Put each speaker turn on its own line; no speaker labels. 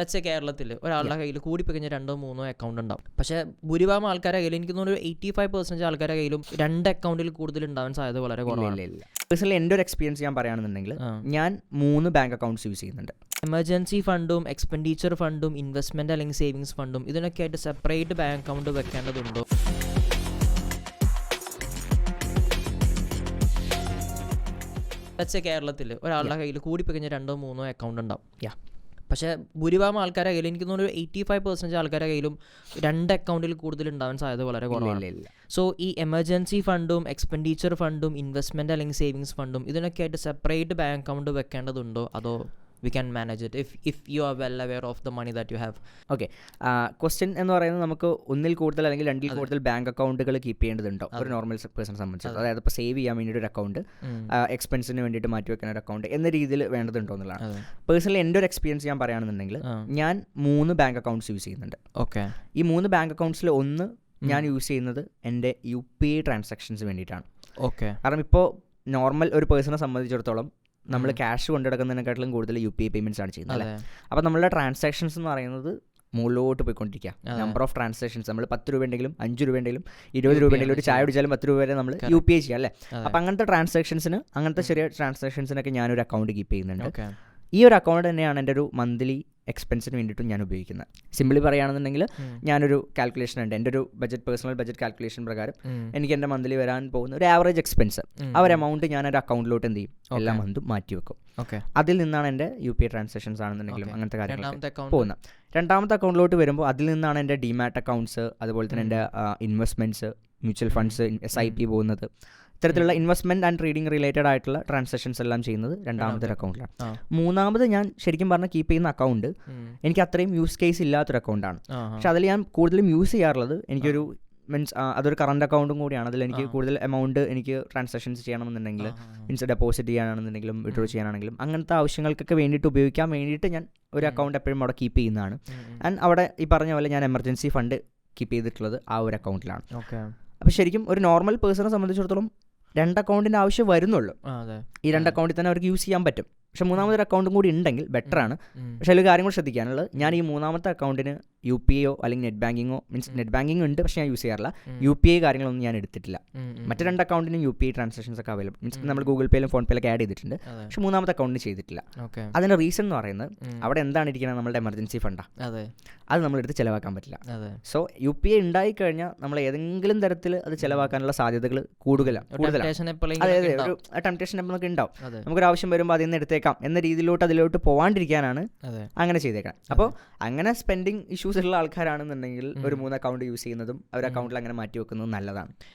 പക്ഷേ കേരളത്തിൽ ഒരാളുടെ കയ്യിൽ കൂടിപ്പോയി 2-3 അക്കൗണ്ട് ഉണ്ടാവും. പക്ഷേ ഭൂരിഭാഗം ആൾക്കാരുടെ കയ്യിൽ എനിക്ക് തോന്നുന്നു 85% ആൾക്കാരുടെ കയ്യിലും 2 അക്കൗണ്ടിൽ കൂടുതൽ ഉണ്ടാവാൻ സാധ്യത വളരെ കുറവാണ്.
പേഴ്സണലി എൻ്റെ ഒരു എക്സ്പീരിയൻസ് ഞാൻ പറയുകയാണെന്നുണ്ടെങ്കിൽ ഞാൻ 3 ബാങ്ക് അക്കൗണ്ട്സ് യൂസ് ചെയ്യുന്നുണ്ട്.
എമർജൻസി ഫണ്ടും എക്സ്പെൻഡിച്ചർ ഫണ്ടും ഇൻവെസ്റ്റ്മെൻറ്റ് അല്ലെങ്കിൽ സേവിങ്സ് ഫണ്ടും ഇതിനൊക്കെ ആയിട്ട് സെപ്പറേറ്റ് ബാങ്ക് അക്കൗണ്ട് വെക്കേണ്ടതുണ്ടോ? പക്ഷേ കേരളത്തിൽ ഒരാളുടെ കയ്യിൽ കൂടിപ്പോയി 2-3 അക്കൗണ്ട് ഉണ്ടാവും. പക്ഷേ ഭൂരിഭാഗം ആൾക്കാരുടെ കയ്യിൽ എനിക്ക് തോന്നുന്നു 85% ആൾക്കാരുടെ കയ്യിലും 2 അക്കൗണ്ടിൽ കൂടുതൽ ഉണ്ടാവാൻ സാധ്യത വളരെ കുറവാണ്. സോ ഈ എമർജൻസി ഫണ്ടും എക്സ്പെൻഡിച്ചർ ഫണ്ടും ഇൻവെസ്റ്റ്മെൻറ്റ് അല്ലെങ്കിൽ സേവിങ്സ് ഫണ്ടും ഇതിനൊക്കെ ആയിട്ട് സെപ്പറേറ്റ് ബാങ്ക് അക്കൗണ്ട് വെക്കേണ്ടതുണ്ടോ, അതോ we can manage it if you are well aware of the money that you have?
Okay, question എന്ന് പറയുന്നത് നമുക്ക് ഒന്നിൽ കൂടുതൽ അല്ലെങ്കിൽ 2ൽ കൂടുതൽ ബാങ്ക് അക്കൗണ്ടുകൾ കീപ്പ് ചെയ്യേണ്ടതുണ്ടോ ഒരു നോർമൽ പേഴ്സണെ സംബന്ധിച്ച്? അതായത് ഇപ്പോൾ സേവ് ചെയ്യാൻ വേണ്ടിയിട്ട് ഒരു അക്കൗണ്ട്, എക്സ്പെൻസിന് വേണ്ടിയിട്ട് മാറ്റി വെക്കുന്ന ഒരു അക്കൗണ്ട് എന്ന രീതിയിൽ വേണ്ടതുണ്ടോ എന്നുള്ളതാണ്. പേഴ്സണലി എൻ്റെ ഒരു എക്സ്പീരിയൻസ് ഞാൻ പറയുകയാണെന്നുണ്ടെങ്കിൽ ഞാൻ 3 ബാങ്ക് അക്കൗണ്ട്സ് യൂസ് ചെയ്യുന്നുണ്ട്.
ഓക്കെ,
ഈ 3 ബാങ്ക് അക്കൗണ്ട്സിൽ ഒന്ന് ഞാൻ യൂസ് ചെയ്യുന്നത് എൻ്റെ UPI ട്രാൻസാക്ഷൻസ് വേണ്ടിയിട്ടാണ്.
ഓക്കെ,
കാരണം ഇപ്പോൾ നോർമൽ ഒരു പേഴ്സണെ സംബന്ധിച്ചിടത്തോളം നമ്മൾ ക്യാഷ് കൊണ്ടെടുക്കുന്നതിനെക്കാട്ടിലും കൂടുതൽ UPI പേയ്മെൻറ്റ്സ് ആണ് ചെയ്യുന്നത് അല്ലേ. അപ്പോൾ നമ്മളുടെ ട്രാൻസാക്ഷൻസ് എന്ന് പറയുന്നത് മുകളിലോട്ട് പോയിക്കൊണ്ടിരിക്കുക. നമ്പർ ഓഫ് ട്രാൻസാക്ഷൻസ് നമ്മൾ 10 രൂപ ഉണ്ടെങ്കിലും 5 രൂപ ഉണ്ടെങ്കിലും 20 രൂപ ഉണ്ടെങ്കിലും ഒരു ചായ കുടിച്ചാലും 10 രൂപ വരെ നമ്മൾ UPI ചെയ്യാം അല്ലേ. അപ്പോൾ അങ്ങനത്തെ ട്രാൻസാക്ഷൻസിന്, അങ്ങനത്തെ ചെറിയ ട്രാൻസാക്ഷൻസിനൊക്കെ ഞാനൊരു അക്കൗണ്ട് കീപ്പ് ചെയ്യുന്നുണ്ട്. ഈ ഒരു അക്കൗണ്ട് തന്നെയാണ് എൻ്റെ ഒരു മന്ത്ലി എക്സ്പെൻസിന് വേണ്ടിയിട്ടും ഞാൻ ഉപയോഗിക്കുന്നത്. സിംപിളി പറയുകയാണെന്നുണ്ടെങ്കിൽ ഞാനൊരു കാൽക്കുലേഷൻ ഉണ്ട്, എൻ്റെ ഒരു പേഴ്സണൽ ബഡ്ജറ്റ് കാൽക്കുലേഷൻ പ്രകാരം എനിക്ക് എൻ്റെ മന്ത്ലി വരാൻ പോകുന്ന ഒരു ആവറേജ് എക്സ്പെൻസ് ആ ഒരു എമൗണ്ട് ഞാൻ ഒരു അക്കൗണ്ടിലോട്ട് എന്ത് ചെയ്യും, എല്ലാ മന്തും മാറ്റി വെക്കും. അതിൽ നിന്നാണ് എൻ്റെ UPI ട്രാൻസാക്ഷൻസ് ആണെന്നുണ്ടെങ്കിലും അങ്ങനത്തെ കാര്യങ്ങളൊക്കെ പോകുന്നത്. രണ്ടാമത്തെ അക്കൗണ്ടിലോട്ട് വരുമ്പോൾ അതിൽ നിന്നാണ് എൻ്റെ ഡിമാറ്റ് അക്കൗണ്ട്സ്, അതുപോലെ തന്നെ എൻ്റെ ഇൻവെസ്റ്റ്മെൻറ്റ്സ്, മ്യൂച്വൽ ഫണ്ട്സ്, SIP പോകുന്നത്. ഇത്തരത്തിലുള്ള ഇൻവെസ്റ്റ്മെൻറ്റ് ആൻഡ് ട്രേഡിംഗ് റിലേറ്റഡ് ആയിട്ടുള്ള ട്രാൻസാക്ഷൻസ് എല്ലാം ചെയ്യുന്നത് രണ്ടാമത്തെ ഒരു അക്കൗണ്ടിലാണ്. മൂന്നാമത് ഞാൻ ശരിക്കും പറഞ്ഞാൽ കീപ്പ് ചെയ്യുന്ന അക്കൗണ്ട് എനിക്ക് അത്രയും യൂസ് കേസ് ഇല്ലാത്തൊരു അക്കൗണ്ടാണ്. പക്ഷെ അതിൽ ഞാൻ കൂടുതലും യൂസ് ചെയ്യാറുള്ളത് എനിക്കൊരു മീൻസ് അതൊരു കറണ്ട് അക്കൗണ്ടും കൂടിയാണ്. അതിൽ എനിക്ക് കൂടുതൽ എമൗണ്ട് എനിക്ക് ട്രാൻസാക്ഷൻസ് ചെയ്യണമെന്നുണ്ടെങ്കിൽ, മീൻസ് ഡെപ്പോസിറ്റ് ചെയ്യാനാണെന്നുണ്ടെങ്കിലും വിഡ്രോ ചെയ്യാനാണെങ്കിലും അങ്ങനത്തെ ആവശ്യങ്ങൾക്കൊക്കെ വേണ്ടിയിട്ട് ഉപയോഗിക്കാൻ വേണ്ടിയിട്ട് ഞാൻ ഒരു അക്കൗണ്ട് എപ്പോഴും അവിടെ കീപ്പ് ചെയ്യുന്നതാണ്. ആൻഡ് അവിടെ ഈ പറഞ്ഞ പോലെ ഞാൻ എമർജൻസി ഫണ്ട് കീപ്പ് ചെയ്തിട്ടുള്ളത് ആ ഒരു അക്കൗണ്ടിലാണ്. അപ്പോൾ ശരിക്കും ഒരു നോർമൽ പേഴ്സണെ സംബന്ധിച്ചിടത്തോളം 2 അക്കൗണ്ടിൻ്റെ ആവശ്യം വരുന്നുള്ളൂ. ഈ 2 അക്കൗണ്ടിൽ തന്നെ അവർക്ക് യൂസ് ചെയ്യാൻ പറ്റും. പക്ഷെ മൂന്നാമതൊരു അക്കൗണ്ടും കൂടി ഉണ്ടെങ്കിൽ ബെറ്ററാണ്. പക്ഷേ അതിൽ കാര്യം കൂടി ശ്രദ്ധിക്കാനുള്ളത്, ഞാൻ ഈ മൂന്നാമത്തെ അക്കൗണ്ടിന് UPIയോ അല്ലെങ്കിൽ നെറ്റ് ബാങ്കിങ്ങോ, മീൻസ് നെറ്റ് ബാങ്കിങ് ഉണ്ട് പക്ഷേ ഞാൻ യൂസ് ചെയ്യാറില്ല, UPI കാര്യങ്ങളൊന്നും ഞാൻ എടുത്തിട്ടില്ല. മറ്റു 2 അക്കൗണ്ടിനും UPI ട്രാൻസാക്ഷൻസ് ഒക്കെ അവൈലബിൾ, മീൻസ് നമ്മൾ ഗൂഗിൾ പേയിലും ഫോൺ പേയിലൊക്കെ ആഡ് ചെയ്തിട്ടുണ്ട്. പക്ഷേ മൂന്നാമത്തെ അക്കൗണ്ടിന് ചെയ്തിട്ടില്ല. അതിൻ്റെ റീസൺ എന്ന് പറയുന്നത് അവിടെ എന്താണ് ഇരിക്കുന്നത്, നമ്മുടെ എമർജൻസി ഫണ്ടാണ്, അത് നമ്മളെടുത്ത് ചിലവാക്കാൻ പറ്റില്ല. സോ UPI ഉണ്ടായിക്കഴിഞ്ഞാൽ നമ്മൾ ഏതെങ്കിലും തരത്തിൽ അത് ചിലവാക്കാനുള്ള സാധ്യതകൾ കൂടുതലാണ്. അതായത് ഒരു ടെംപ്റ്റേഷൻ എപ്പോഴൊക്കെ ഉണ്ടാവും, നമുക്കൊരു ആവശ്യം വരുമ്പോൾ അതിൽ നിന്ന് എടുത്തേക്കാം എന്ന രീതിയിലോട്ട് അതിലോട്ട് പോകാണ്ടിരിക്കാനാണ് അങ്ങനെ ചെയ്തേക്കണം. അപ്പോൾ അങ്ങനെ സ്പെൻഡിങ് ഇഷ്യൂസ് ഉള്ള ആൾക്കാരാണെന്നുണ്ടെങ്കിൽ ഒരു 3 അക്കൗണ്ട് യൂസ് ചെയ്യുന്നതും ഒരു അക്കൗണ്ടിൽ അങ്ങനെ മാറ്റി വെക്കുന്നതും നല്ലതാണ്.